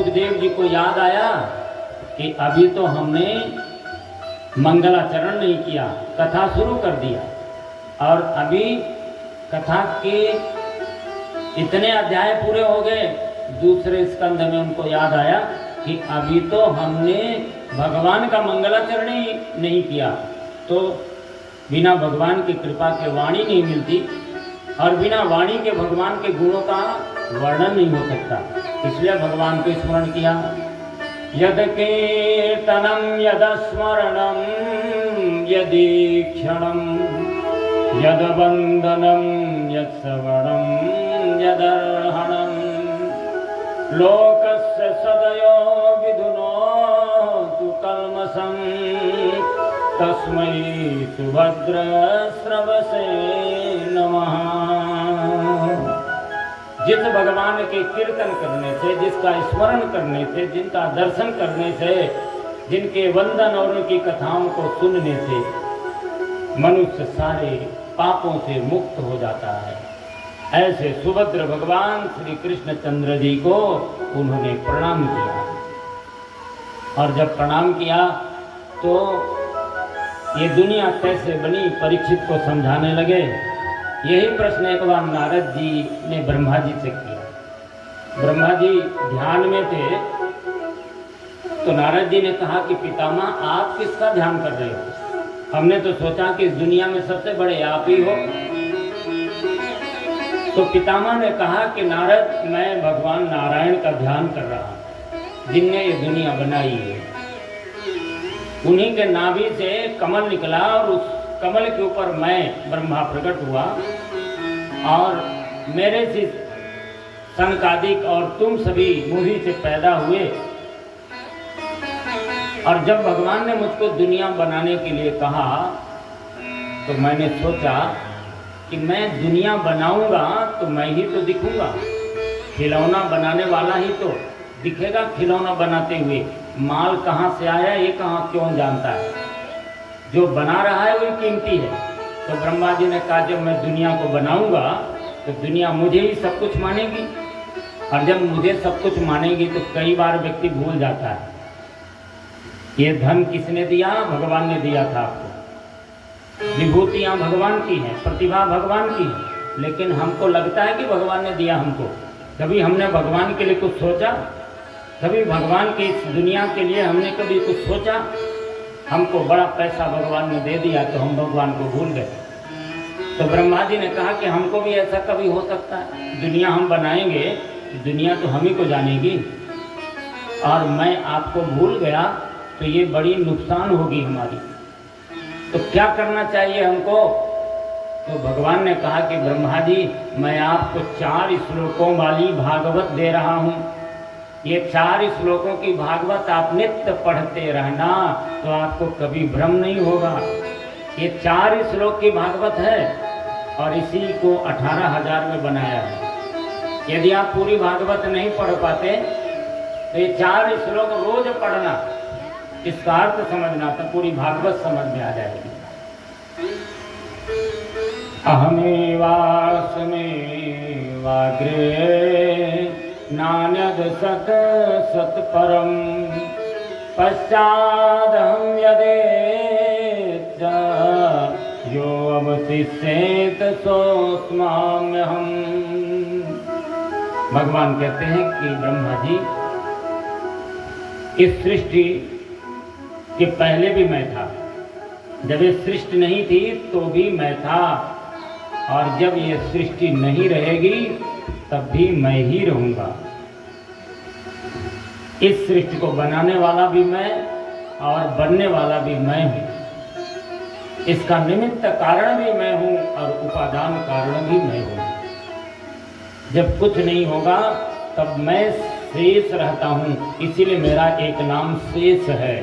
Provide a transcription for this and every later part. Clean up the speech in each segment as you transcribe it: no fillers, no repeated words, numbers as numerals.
सुखदेव जी को याद आया कि अभी तो हमने मंगलाचरण नहीं किया, कथा शुरू कर दिया और अभी कथा के इतने अध्याय पूरे हो गए, दूसरे स्कंध में उनको याद आया कि अभी तो हमने भगवान का मंगलाचरण ही नहीं किया। तो बिना भगवान की कृपा के वाणी नहीं मिलती और बिना वाणी के भगवान के गुणों का वर्णन नहीं हो सकता। इसलिए भगवान को स्मरण किया। यद कीर्तनम यद स्मरणम यदीक्षणम यद वंदनम यद श्रवणम यदर्हणम लोकस्य सदयो विधुनोतु कल्मषं तस्मै सुभद्र श्रवसे नमः। जिस भगवान के कीर्तन करने से, जिसका स्मरण करने से, जिनका दर्शन करने से, जिनके वंदन और उनकी कथाओं को सुनने से मनुष्य सारे पापों से मुक्त हो जाता है, ऐसे सुभद्र भगवान श्री कृष्णचंद्र जी को उन्होंने प्रणाम किया। और जब प्रणाम किया तो ये दुनिया कैसे बनी परीक्षित को समझाने लगे। यही प्रश्न एक बार नारद जी ने ब्रह्मा जी से किया। ब्रह्मा जी ध्यान में थे तो नारद जी ने कहा कि पितामह आप किसका ध्यान कर रहे हो? हमने तो सोचा कि इस दुनिया में सबसे बड़े आप ही हो। तो पितामह ने कहा कि नारद मैं भगवान नारायण का ध्यान कर रहा हूँ, जिनने ये दुनिया बनाई है। उन्हीं के नाभि से कमल निकला और उस कमल के ऊपर मैं ब्रह्मा प्रकट हुआ और मेरे से सनकादिक और तुम सभी मुझी से पैदा हुए। और जब भगवान ने मुझको दुनिया बनाने के लिए कहा तो मैंने सोचा कि मैं दुनिया बनाऊंगा तो मैं ही तो दिखूंगा, खिलौना बनाने वाला ही तो दिखेगा। खिलौना बनाते हुए माल कहाँ से आया ये कहाँ क्यों जानता है, जो बना रहा है वही कीमती है। तो ब्रह्मा जी ने कहा जब मैं दुनिया को बनाऊंगा तो दुनिया मुझे ही सब कुछ मानेगी, और जब मुझे सब कुछ मानेगी तो कई बार व्यक्ति भूल जाता है ये धन किसने दिया, भगवान ने दिया था आपको। विभूतियाँ भगवान की हैं, प्रतिभा भगवान की है, लेकिन हमको लगता है कि भगवान ने दिया हमको। कभी हमने भगवान के लिए कुछ सोचा? कभी भगवान की इस दुनिया के लिए हमने कभी कुछ सोचा? हमको बड़ा पैसा भगवान ने दे दिया तो हम भगवान को भूल गए। तो ब्रह्मा जी ने कहा कि हमको भी ऐसा कभी हो सकता है, दुनिया हम बनाएंगे, दुनिया तो हम ही को जानेगी, और मैं आपको भूल गया तो ये बड़ी नुकसान होगी हमारी। तो क्या करना चाहिए हमको? तो भगवान ने कहा कि ब्रह्मा जी मैं आपको 4 श्लोकों वाली भागवत दे रहा हूँ। ये 4 श्लोकों की भागवत आप नित्य पढ़ते रहना तो आपको कभी भ्रम नहीं होगा। ये 4 श्लोक की भागवत है और इसी को 18,000 में बनाया है। यदि आप पूरी भागवत नहीं पढ़ पाते तो ये 4 श्लोक रोज पढ़ना, इसका अर्थ समझना तो पूरी भागवत समझ में आ जाएगी। अहमेवास्मि वाग्रे नान्यद सत सत परम पश्चादहं यदेत यो अवशिष्येत सोऽस्म्यहम्। भगवान कहते हैं कि ब्रह्मा जी इस सृष्टि कि पहले भी मैं था, जब ये सृष्टि नहीं थी तो भी मैं था, और जब ये सृष्टि नहीं रहेगी तब भी मैं ही रहूंगा। इस सृष्टि को बनाने वाला भी मैं और बनने वाला भी मैं हूँ। इसका निमित्त कारण भी मैं हूँ और उपादान कारण भी मैं हूँ। जब कुछ नहीं होगा तब मैं शेष रहता हूँ, इसीलिए मेरा एक नाम शेष है।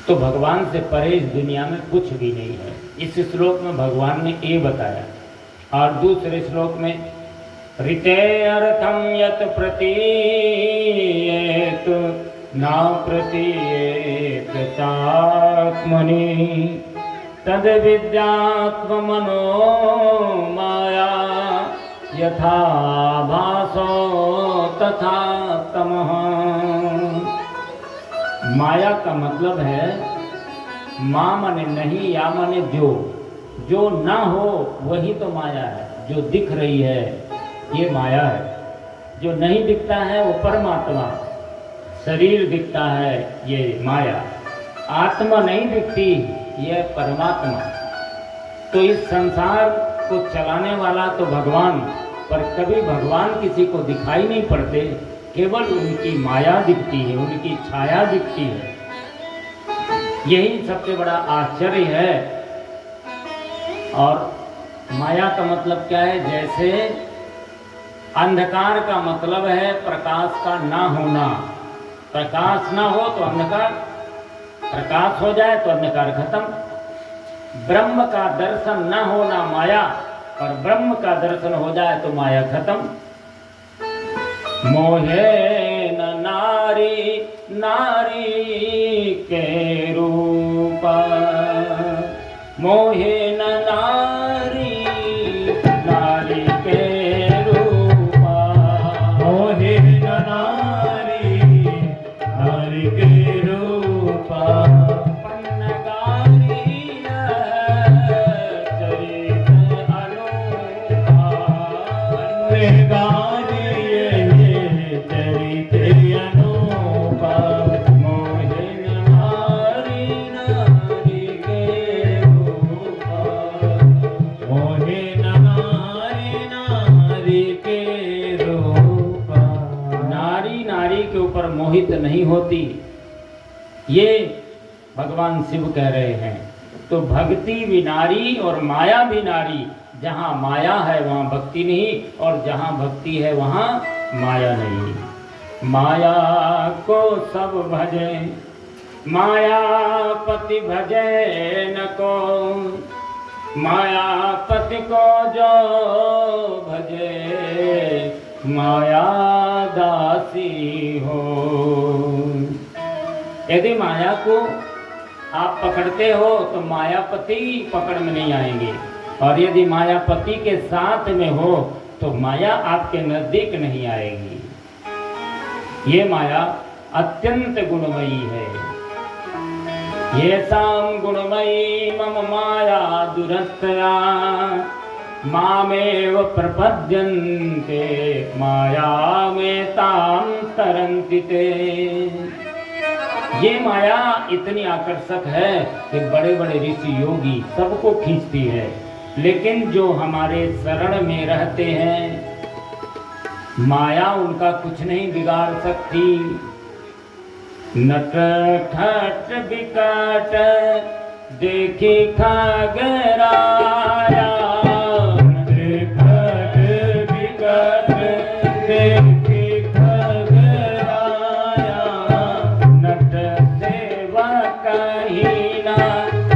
तो भगवान से परे इस दुनिया में कुछ भी नहीं है। इस श्लोक में भगवान ने ये बताया, और दूसरे श्लोक में ऋते अर्थम यत प्रतीयेत ना प्रतीयेत चात्मनि तद विद्यात्म मनो माया यथा भासो तथा तमः। माया का मतलब है माँ माने नहीं, या माने जो ना हो वही तो माया है। जो दिख रही है ये माया है, जो नहीं दिखता है वो परमात्मा। शरीर दिखता है ये माया, आत्मा नहीं दिखती ये परमात्मा। तो इस संसार को चलाने वाला तो भगवान, पर कभी भगवान किसी को दिखाई नहीं पड़ते, केवल उनकी माया दिखती है, उनकी छाया दिखती है। यही सबसे बड़ा आश्चर्य है। और माया का मतलब क्या है? जैसे अंधकार का मतलब है प्रकाश का ना होना। प्रकाश ना हो तो अंधकार, प्रकाश हो जाए तो अंधकार खत्म। ब्रह्म का दर्शन ना होना माया, और ब्रह्म का दर्शन हो जाए तो माया खत्म। मोहे न नारी नारी के रूपा, मोहे न नारी नारी के रूपा, मोहे न नारी नारी के रूपा। पन्नगारी चरित अनूपा, पन्नगारी चरित अनूपा। मोहे न नारी नारी के रूपा, मोहे न नारी नारी के रूपा। नारी नारी के ऊपर मोहित नहीं होती, ये भगवान शिव कह रहे हैं। तो भक्ति भी नारी और माया भी नारी। जहाँ माया है वहाँ भक्ति नहीं, और जहाँ भक्ति है वहाँ माया नहीं। माया को सब भजे, मायापति भजे न को। मायापति को जो भजे, माया दासी हो। यदि माया को आप पकड़ते हो तो मायापति पकड़ में नहीं आएंगे, और यदि मायापति के साथ में हो तो माया आपके नजदीक नहीं आएगी। ये माया अत्यंत गुणमयी है। ये साम गुणमयी मम माया दुरस्तया, मामेव प्रपद्यन्ते माया में ताम तरन्ति ते। ये माया इतनी आकर्षक है कि बड़े बड़े ऋषि योगी सबको खींचती है, लेकिन जो हमारे शरण में रहते हैं माया उनका कुछ नहीं बिगाड़ सकती। नट खट बिकट देखी खगराया, नट खट बिकट देखी खगराया। नट सेवा कही ना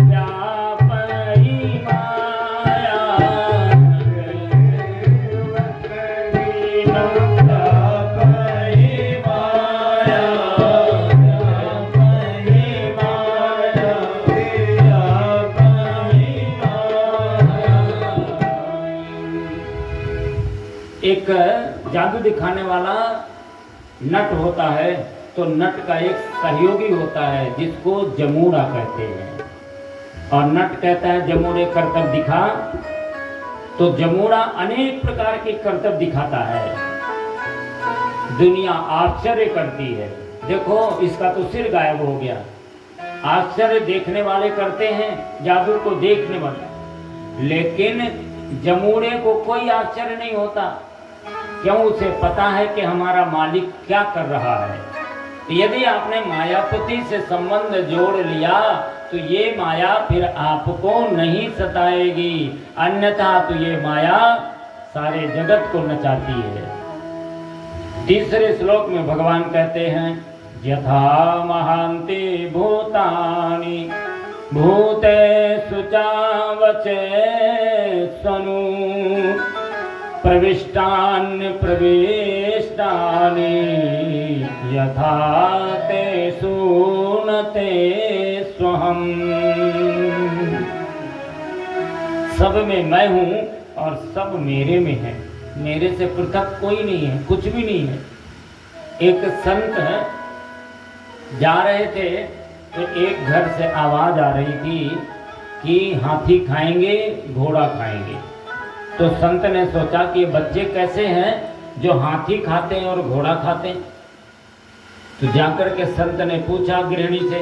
व्यापई माया, कही ना व्यापई माया, व्यापई माया, व्यापई माया। एक जादू दिखाने वाला नट होता है, तो नट का एक सहयोगी होता है जिसको जमूड़ा कहते हैं। और नट कहता है जमूड़े करतब दिखा, तो जमूड़ा अनेक प्रकार के करतब दिखाता है। दुनिया आश्चर्य करती है, देखो इसका तो सिर गायब हो गया। आश्चर्य देखने वाले करते हैं, जादू को देखने वाले। लेकिन जमूड़े को कोई आश्चर्य नहीं होता, क्यों? उसे पता है कि हमारा मालिक क्या कर रहा है। यदि आपने मायापति से संबंध जोड़ लिया तो ये माया फिर आपको नहीं सताएगी, अन्यथा तो ये माया सारे जगत को नचाती है। तीसरे श्लोक में भगवान कहते हैं, यथा महान्ति भूतानि भूतेषु चावचे सनु, प्रविष्टानि प्रविष्टानि यथा तेषु न तेष्वहम्। सब में मैं हूँ और सब मेरे में है। मेरे से पृथक कोई नहीं है, कुछ भी नहीं है। एक संत जा रहे थे तो एक घर से आवाज आ रही थी कि हाथी खाएंगे, घोड़ा खाएंगे। तो संत ने सोचा कि ये बच्चे कैसे हैं जो हाथी खाते हैं और घोड़ा खाते हैं। तो जाकर के संत ने पूछा गृहिणी से,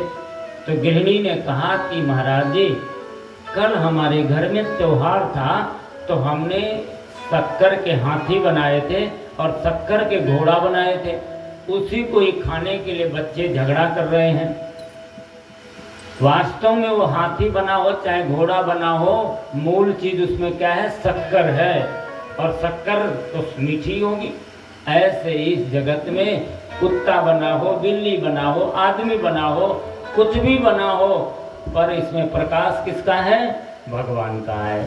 तो गृहिणी ने कहा कि महाराज जी, कल हमारे घर में त्योहार था तो हमने शक्कर के हाथी बनाए थे और शक्कर के घोड़ा बनाए थे, उसी को ही खाने के लिए बच्चे झगड़ा कर रहे हैं। वास्तव में वो हाथी बना हो चाहे घोड़ा बना हो, मूल चीज उसमें क्या है? शक्कर है, और शक्कर तो मीठी होगी। ऐसे इस जगत में कुत्ता बना हो, बिल्ली बना हो, आदमी बना हो, कुछ भी बना हो, पर इसमें प्रकाश किसका है? भगवान का है।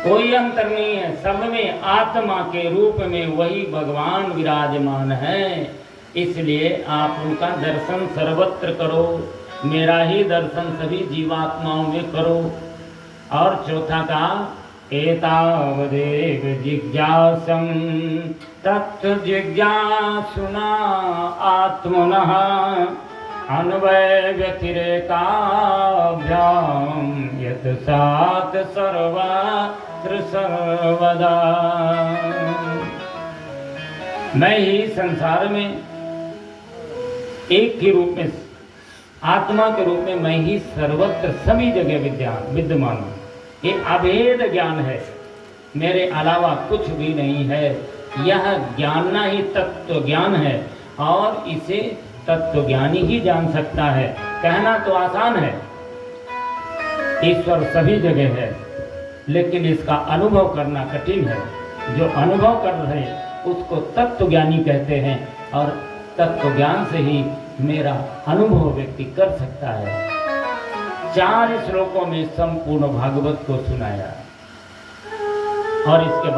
कोई अंतर नहीं है, सब में आत्मा के रूप में वही भगवान विराजमान है। इसलिए आप उनका दर्शन सर्वत्र करो, मेरा ही दर्शन सभी जीवात्माओं में करो। और चौथा का एतावदेव जिज्ञासं तत्व जिज्ञासुना आत्मनः अन्वय व्यतिरेकाभ्याम यत् सात सर्वत्र सर्वदा। मैं ही संसार में एक के रूप में, आत्मा के रूप में मैं ही सर्वत्र सभी जगह विद्यमान हूँ। ये अभेद ज्ञान है, मेरे अलावा कुछ भी नहीं है। यह जानना ही तत्व ज्ञान है और इसे तत्वज्ञानी ही जान सकता है। कहना तो आसान है, ईश्वर सभी जगह है, लेकिन इसका अनुभव करना कठिन है। जो अनुभव कर रहे उसको तत्वज्ञानी कहते हैं, और तत्वज्ञान से ही मेरा अनुभव व्यक्ति कर सकता है। 4 श्लोकों में संपूर्ण भागवत को सुनाया और इसके